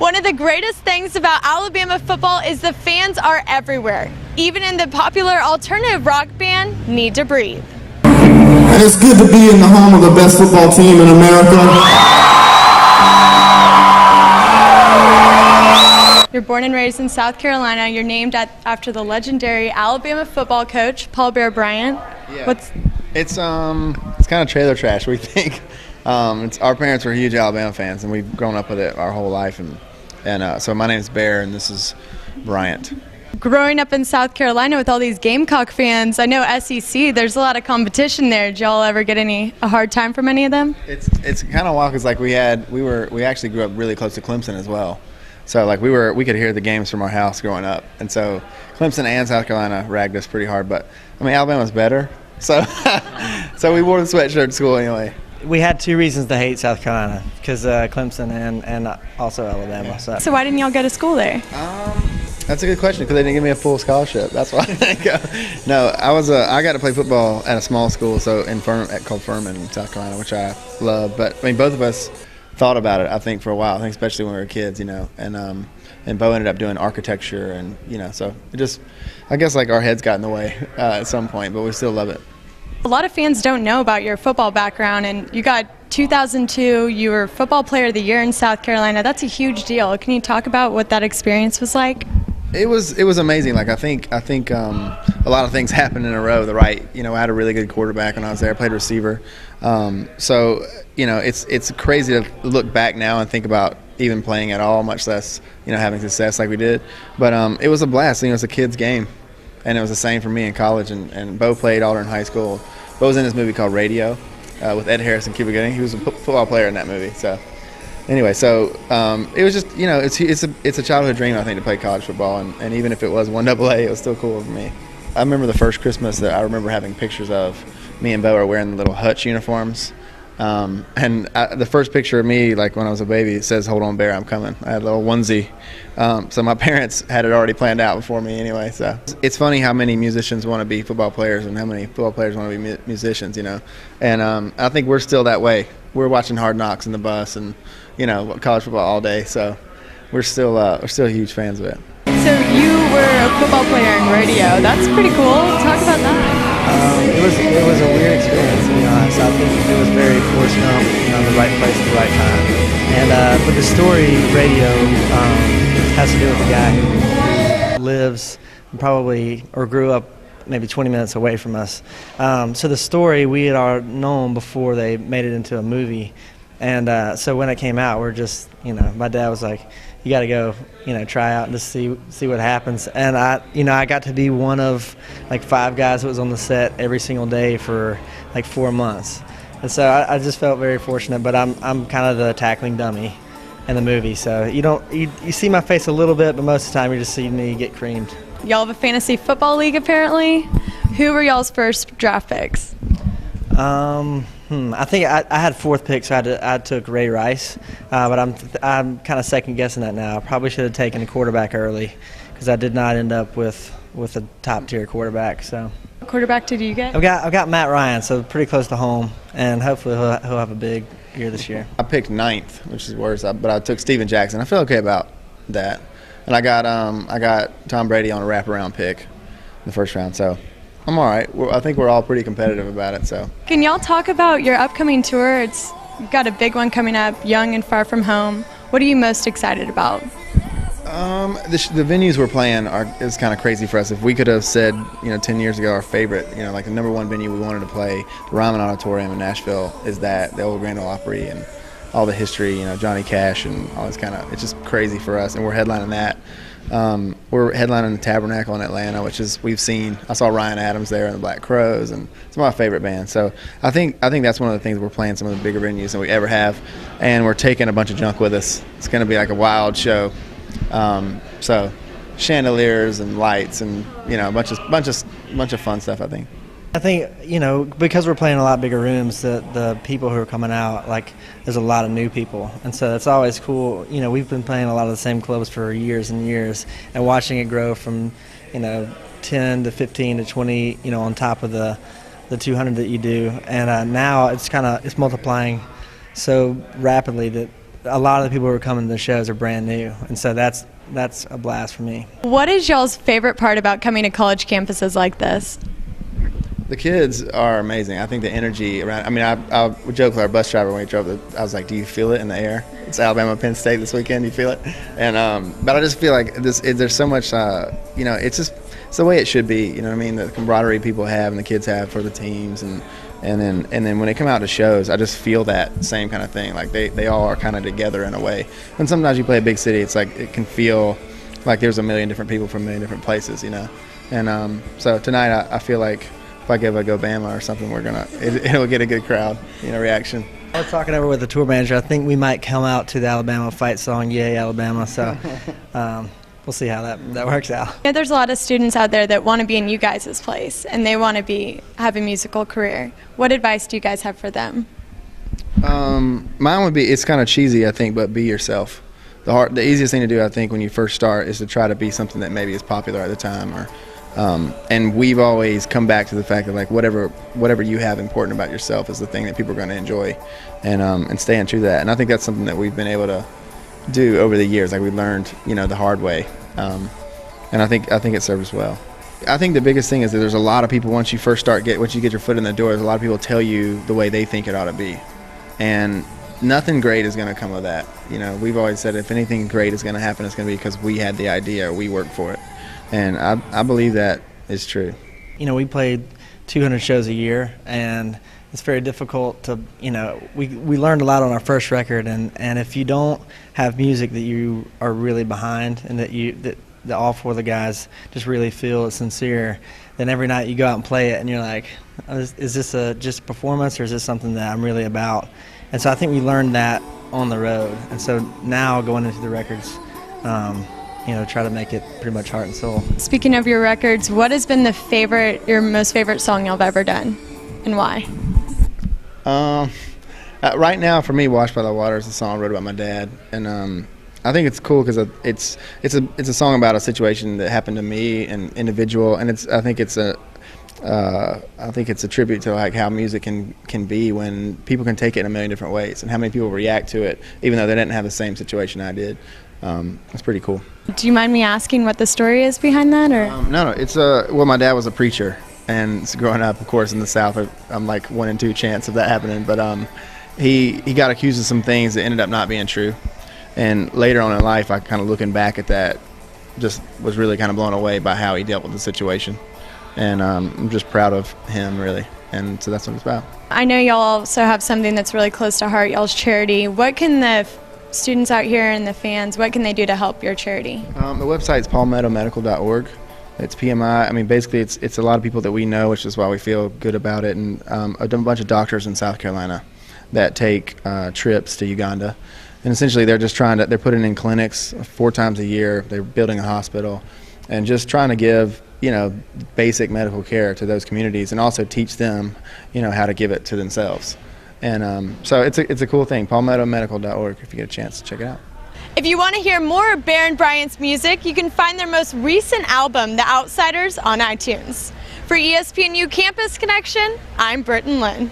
One of the greatest things about Alabama football is the fans are everywhere, even in the popular alternative rock band Need to Breathe. And it's good to be in the home of the best football team in America. You're born and raised in South Carolina. You're named after the legendary Alabama football coach, Paul Bear Bryant. Yeah. It's kind of trailer trash, we think. Our parents were huge Alabama fans, and we've grown up with it our whole life. And so my name is Bear, and this is Bryant. Growing up in South Carolina with all these Gamecock fans, I know SEC, there's a lot of competition there. Did y'all ever get a hard time from any of them? It's kind of wild because like we actually grew up really close to Clemson as well. So like we could hear the games from our house growing up, and so Clemson and South Carolina ragged us pretty hard. But I mean, Alabama's better, so so we wore the sweatshirt to school anyway. We had two reasons to hate South Carolina, because Clemson and also Alabama. Yeah. So why didn't y'all go to school there? That's a good question, because they didn't give me a full scholarship. That's why I didn't go. No, I got to play football at a small school, so called Furman in South Carolina, which I love. But I mean, both of us thought about it, I think, for a while. I think especially when we were kids, and Bo ended up doing architecture, and so it just, I guess, like our heads got in the way at some point, but we still love it. A lot of fans don't know about your football background, and you got 2002, you were Football Player of the Year in South Carolina. That's a huge deal. Can you talk about what that experience was like? It was amazing. Like I think a lot of things happened in a row. I had a really good quarterback when I was there. I played receiver. So it's crazy to look back now and think about even playing at all, much less having success like we did. But it was a blast. It was a kid's game, and it was the same for me in college. And Bo played all during high school. Bo was in this movie called Radio with Ed Harris and Cuba Gooding. He was a football player in that movie. So. Anyway, so it was just, it's a childhood dream, I think, to play college football, and even if it was 1AA, it was still cool for me. I remember the first Christmas that I remember having pictures of me and Bo are wearing the little Hutch uniforms, and the first picture of me, like when I was a baby, it says, "Hold on, Bear, I'm coming." I had a little onesie, so my parents had it already planned out before me anyway. So it's funny how many musicians want to be football players and how many football players want to be musicians, and I think we're still that way. We're watching Hard Knocks in the bus and college football all day, so we're still huge fans of it. So you were a football player in radio. That's pretty cool. Talk about that. It was a weird experience, to be honest. I think it was very fortunate, the right place at the right time. And but the story, radio, has to do with a guy who lives probably or grew up maybe 20 minutes away from us. So the story we had already known before they made it into a movie. And so when it came out, we're just, my dad was like, "You got to go, try out and just see what happens." And I got to be one of like 5 guys that was on the set every single day for like 4 months. And so I just felt very fortunate. But I'm kind of the tackling dummy in the movie. So you see my face a little bit, but most of the time you just see me get creamed. Y'all have a fantasy football league apparently. Who were y'all's first draft picks? I think I had 4th pick, so I took Ray Rice, but I'm kind of second guessing that now. I probably should have taken a quarterback early, because I did not end up with a top tier quarterback. So what quarterback did you get? I've got Matt Ryan, so pretty close to home, and hopefully he'll have a big year this year. I picked 9th, which is worse, but I took Steven Jackson. I feel okay about that, and I got Tom Brady on a wraparound pick in the first round. So. I'm all right. I think we're all pretty competitive about it. So, can y'all talk about your upcoming tour? You've got a big one coming up, Young and Far From Home. What are you most excited about? The venues we're playing is kind of crazy for us. If we could have said, 10 years ago, our favorite, like the number 1 venue we wanted to play, the Ryman Auditorium in Nashville, is the old Grand Ole Opry, and all the history, Johnny Cash and all this it's just crazy for us, and we're headlining that. We're headlining the Tabernacle in Atlanta, which is I saw Ryan Adams there in the Black Crowes, and it's my favorite band. So I think that's one of the things. We're playing some of the bigger venues than we ever have, and we're taking a bunch of junk with us. It's going to be like a wild show. So chandeliers and lights and a bunch of fun stuff, I think. I think, because we're playing a lot bigger rooms, the people who are coming out, there's a lot of new people. And so it's always cool. We've been playing a lot of the same clubs for years and years, and watching it grow from, 10 to 15 to 20, on top of the 200 that you do. And now it's multiplying so rapidly that a lot of the people who are coming to the shows are brand new, and so that's a blast for me. What is y'all's favorite part about coming to college campuses like this? The kids are amazing. I think the energy around. I mean, I would joke with our bus driver when he drove. I was like, "Do you feel it in the air? It's Alabama Penn State this weekend. You feel it?" And but I just feel like there's so much. It's the way it should be. You know what I mean? The camaraderie people have and the kids have for the teams, and then when they come out to shows, I just feel that same kind of thing. Like they all are kind of together in a way. And sometimes you play a big city, it's like it can feel like there's a million different people from a million different places. And so tonight I feel like, if I give a Go Bama or something, it'll get a good crowd, reaction. I was talking over with the tour manager. I think we might come out to the Alabama fight song, "Yay Alabama." So we'll see how that works out. Yeah, there's a lot of students out there that want to be in you guys' place, and they want to have a musical career. What advice do you guys have for them? Mine would be, it's kind of cheesy, I think, but be yourself. The easiest thing to do, I think, when you first start is to try to be something that maybe is popular at the time, and we've always come back to the fact that, like, whatever you have important about yourself is the thing that people are going to enjoy, and staying true to that. And I think that's something that we've been able to do over the years. Like, we learned, the hard way, and I think it serves us well. I think the biggest thing is that there's a lot of people, once you get your foot in the door, there's a lot of people tell you the way they think it ought to be, and nothing great is going to come of that. We've always said if anything great is going to happen, it's going to be because we had the idea or we worked for it. And I believe that is true. We played 200 shows a year, and it's very difficult to, we learned a lot on our first record, and if you don't have music that you are really behind and that all four of the guys just really feel is sincere, then every night you go out and play it and you're like, is this just a performance, or is this something that I'm really about? And so I think we learned that on the road, and so now going into the records, try to make it pretty much heart and soul. Speaking of your records, what has been your most favorite song y'all have ever done, and why? Right now, for me, "Washed by the Water" is a song I wrote about my dad, and I think it's cool because it's a song about a situation that happened to me, an individual, and I think it's a tribute to, like, how music can be when people can take it in a million different ways, and how many people react to it even though they didn't have the same situation I did. It's pretty cool. Do you mind me asking what the story is behind that, or? No. It's my dad was a preacher, and growing up, of course, in the South, I'm like 1 in 2 chance of that happening. But he got accused of some things that ended up not being true, and later on in life, I kind of looking back at that, just was really kind of blown away by how he dealt with the situation, and I'm just proud of him, really. And so that's what it's about. I know y'all also have something that's really close to heart, y'all's charity. What can the students out here and the fans, what can they do to help your charity? The website's palmettowmedical.org. It's PMI. I mean, basically, it's a lot of people that we know, which is why we feel good about it, and a bunch of doctors in South Carolina that take trips to Uganda, and essentially they're putting in clinics 4 times a year. They're building a hospital, and just trying to give basic medical care to those communities, and also teach them how to give it to themselves. And so it's a cool thing. palmettowmedical.org, if you get a chance to check it out. If you want to hear more of Bear and Bryant's music, you can find their most recent album, The Outsiders, on iTunes. For ESPNU Campus Connection, I'm Britton Lynn.